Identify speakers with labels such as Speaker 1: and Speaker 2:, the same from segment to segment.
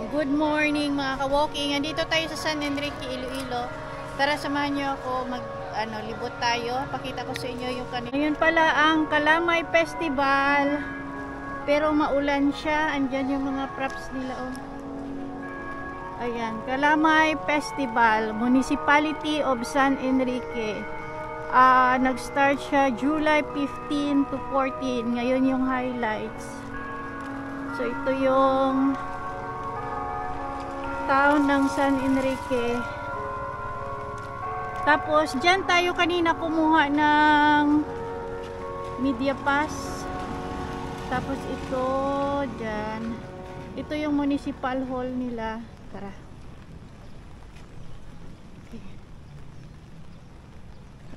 Speaker 1: Good morning mga ka-walking. Andito tayo sa San Enrique, Iloilo. Tara, samahan niyo ako libot tayo. Pakita ko sa inyo yung kanina. Ngayon pala ang Kalamay Festival. Pero maulan siya. Andyan yung mga props nila, oh. Ayan, Kalamay Festival, Municipality of San Enrique. Nag-start siya July 15 to 14. Ngayon yung highlights. So ito yung town ng San Enrique. Tapos dyan tayo kanina kumuha ng media pass. Tapos ito dyan, ito yung municipal hall nila. Tara. Okay.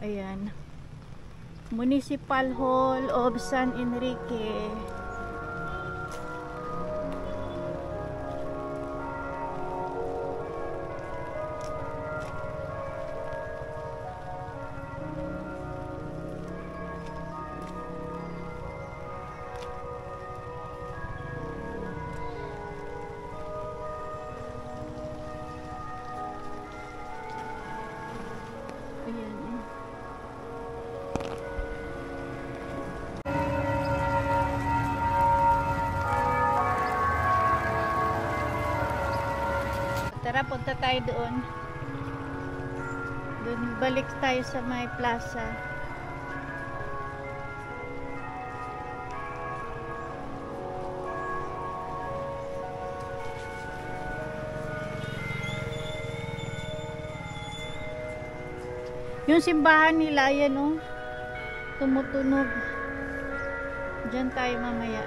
Speaker 1: Ayan, Municipal Hall of San Enrique. Tara, punta tayo doon. Doon balik tayo sa may plaza. Yung simbahan nila, yan, oh, tumutunog. Diyan tayo mamaya.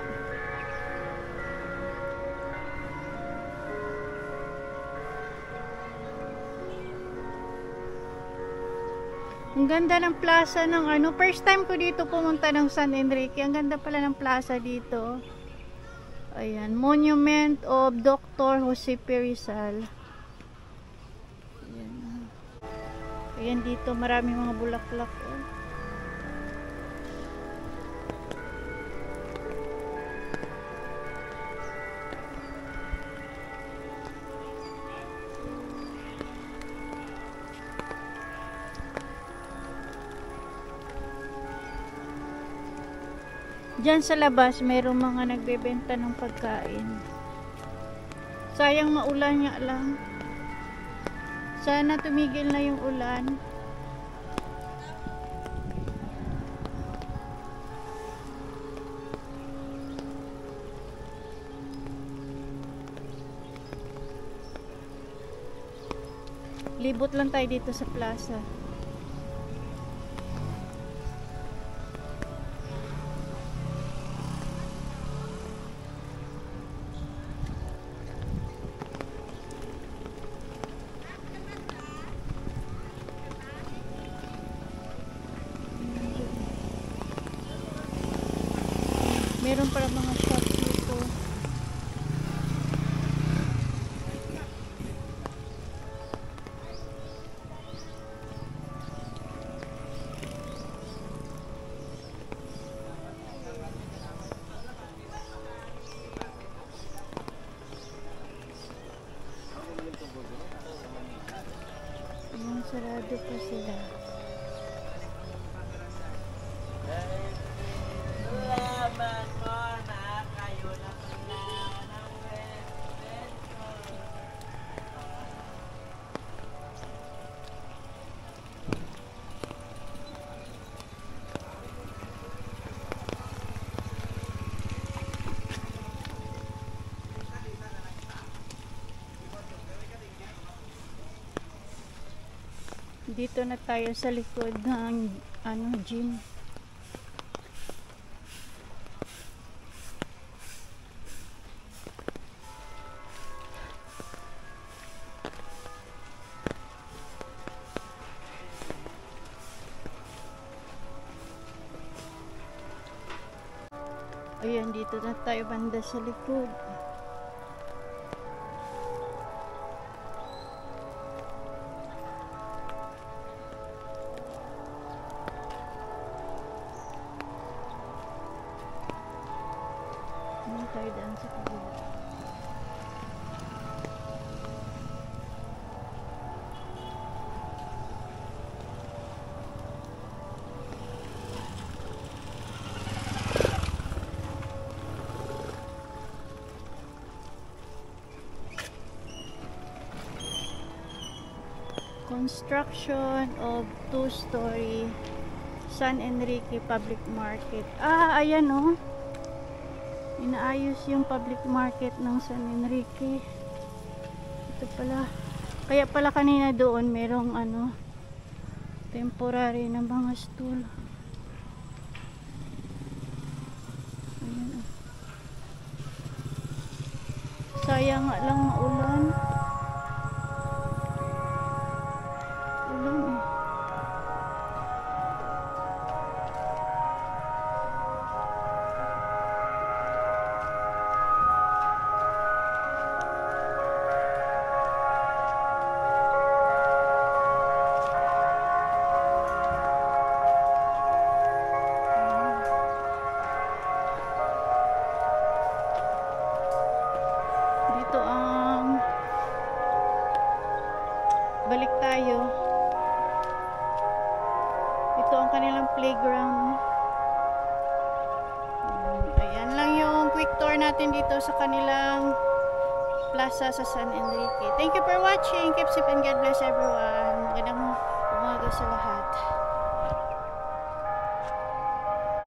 Speaker 1: Ang ganda ng plaza ng first time ko dito pumunta ng San Enrique. Ang ganda pala ng plaza dito. Ayan, Monument of Dr. Jose P. Rizal. Ayan. Ayan, dito maraming mga bulaklak. Diyan sa labas, mayroong mga nagbebenta ng pagkain. Sayang maulan nga lang. Sana tumigil na yung ulan. Libot lang tayo dito sa plaza. Meron para mga shops dito. Ayan, sarado pa sila. Dito na tayo sa likod ng gym. Ayan, dito na tayo banda sa likod. Tayo daan sa kabila. Construction of 2-story San Enrique Public Market. Ah, ayan oh. Inaayos yung public market ng San Enrique. Ito pala. Kaya pala kanina doon merong ano, temporary na mga stool. Ayan oh. Sayang nga lang maulan. Ulan eh. Dito ang balik tayo. Ito ang kanilang playground. Ayan lang yung quick tour natin dito sa kanilang plaza sa San Enrique. Thank you for watching. Keep safe and God bless everyone. Magandang umaga sa lahat.